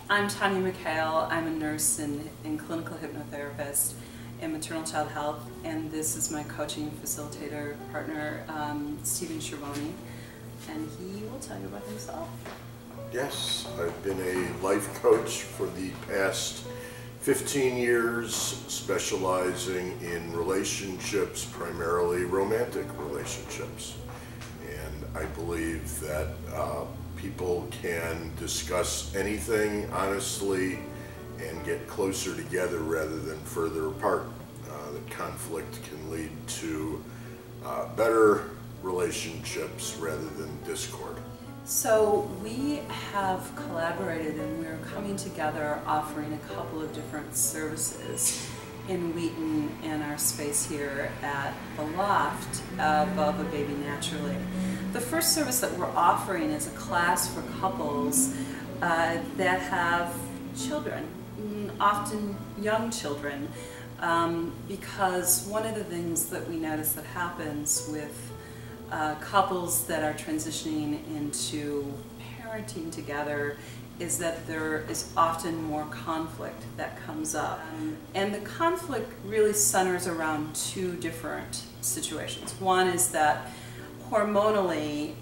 I'm Tanya Mchale. I'm a nurse and clinical hypnotherapist in maternal child health, and this is my coaching facilitator partner, Stephen Shervoni, and he will tell you about himself. Yes, I've been a life coach for the past 15 years, specializing in relationships, primarily romantic relationships. And I believe that people can discuss anything honestly and get closer together rather than further apart. That conflict can lead to better relationships rather than discord. So we have collaborated and we're coming together offering a couple of different services in Wheaton and our space here at the Loft above A Baby Naturally. The first service that we're offering is a class for couples that have children, often young children, because one of the things that we notice that happens with couples that are transitioning into parenting together is that there is often more conflict that comes up. And the conflict really centers around two different situations. One is that hormonally,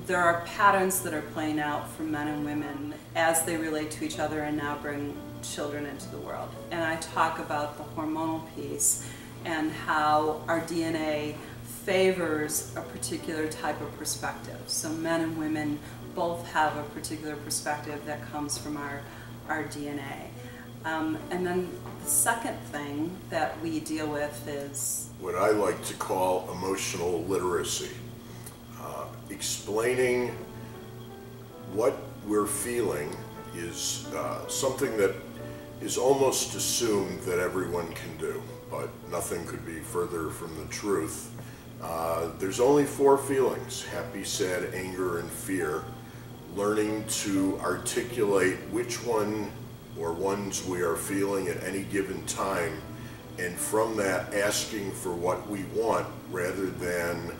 there are patterns that are playing out for men and women as they relate to each other and now bring children into the world. And I talk about the hormonal piece and how our DNA favors a particular type of perspective. So men and women both have a particular perspective that comes from our DNA. And then the second thing that we deal with is what I like to call emotional literacy. Explaining what we're feeling is something that is almost assumed that everyone can do, but nothing could be further from the truth. There's only four feelings: happy, sad, anger, and fear. Learning to articulate which one or ones we are feeling at any given time, and from that asking for what we want rather than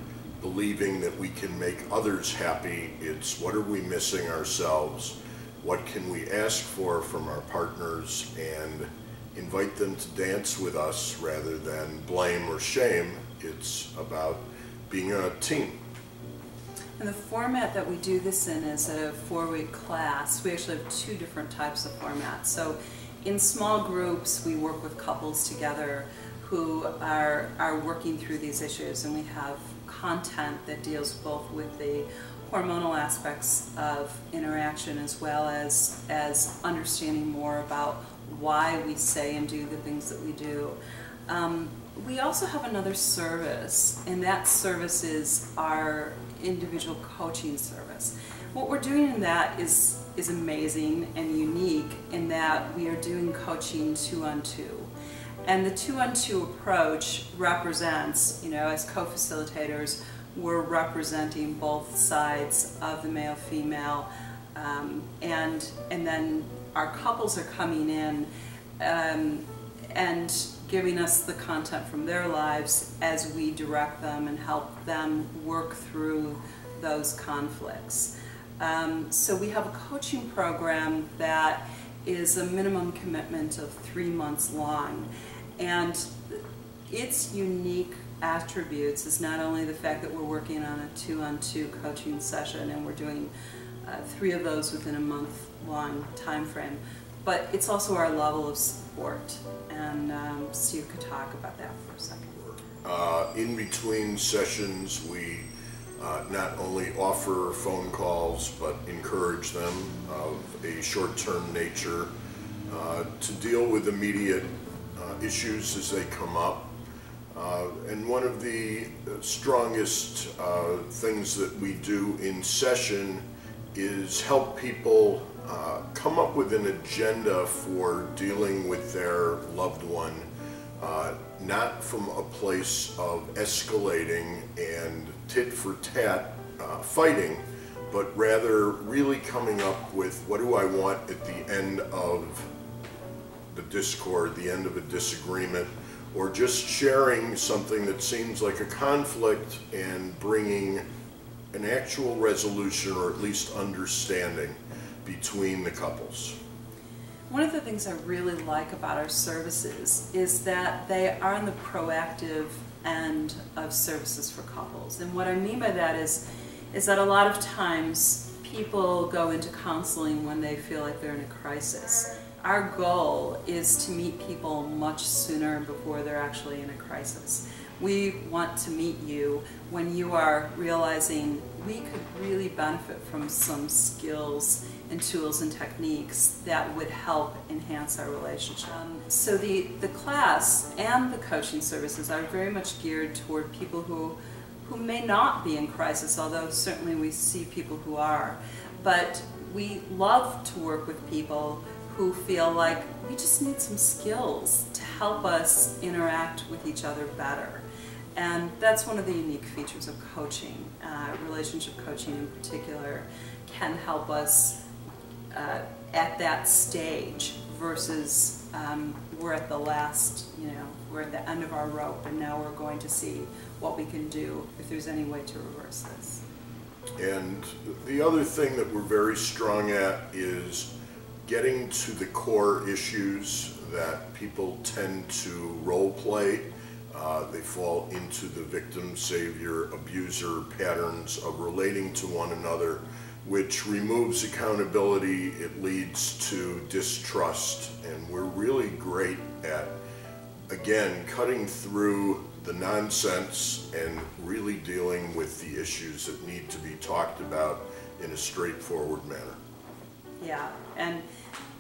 believing that we can make others happy. It's what are we missing ourselves, what can we ask for from our partners, and invite them to dance with us rather than blame or shame. It's about being a team. And the format that we do this in is a 4-week class. We actually have two different types of formats. So in small groups, we work with couples together who are working through these issues, and we have content that deals both with the hormonal aspects of interaction as well as understanding more about why we say and do the things that we do. We also have another service, and that service is our individual coaching service. What we're doing in that is amazing and unique in that we are doing coaching 2-on-2. And the 2-on-2 approach represents, as co-facilitators, we're representing both sides of the male-female, and then our couples are coming in and giving us the content from their lives as we direct them and help them work through those conflicts. So we have a coaching program that is a minimum commitment of 3 months long, and its unique attributes is not only the fact that we're working on a 2-on-2 coaching session and we're doing 3 of those within a month-long time frame, but it's also our level of support, and Steve could talk about that for a second. In between sessions, we not only offer phone calls, but encourage them of a short-term nature to deal with immediate issues as they come up. And one of the strongest things that we do in session is help people come up with an agenda for dealing with their loved one, not from a place of escalating and tit-for-tat fighting, but rather really coming up with what do I want at the end of the discord, the end of a disagreement, or just sharing something that seems like a conflict and bringing an actual resolution or at least understanding between the couples. One of the things I really like about our services is that they are on the proactive end of services for couples. And what I mean by that is that a lot of times people go into counseling when they feel like they're in a crisis. Our goal is to meet people much sooner before they're actually in a crisis. We want to meet you when you are realizing we could really benefit from some skills and tools and techniques that would help enhance our relationship. So the class and the coaching services are very much geared toward people who may not be in crisis, although certainly we see people who are. But we love to work with people who feel like we just need some skills to help us interact with each other better. And that's one of the unique features of coaching. Relationship coaching in particular can help us at that stage versus we're at the last, we're at the end of our rope and now we're going to see what we can do if there's any way to reverse this. And the other thing that we're very strong at is getting to the core issues that people tend to role play. They fall into the victim, savior, abuser patterns of relating to one another, which removes accountability. It leads to distrust, and we're really great at, again, cutting through the nonsense and really dealing with the issues that need to be talked about in a straightforward manner. Yeah, and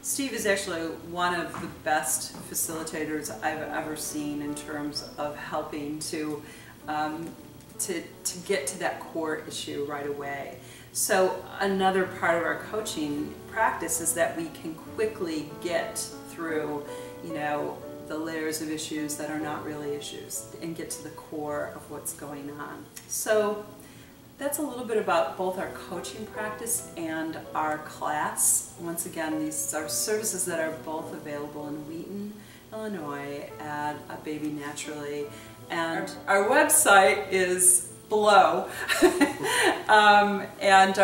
Steve is actually one of the best facilitators I've ever seen in terms of helping to get to that core issue right away. So another part of our coaching practice is that we can quickly get through, the layers of issues that are not really issues and get to the core of what's going on. So that's a little bit about both our coaching practice and our class. Once again, these are services that are both available in Wheaton, Illinois at A Baby Naturally. And our website is below. And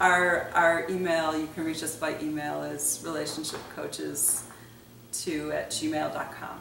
our email, you can reach us by email, is relationshipcoaches2@gmail.com.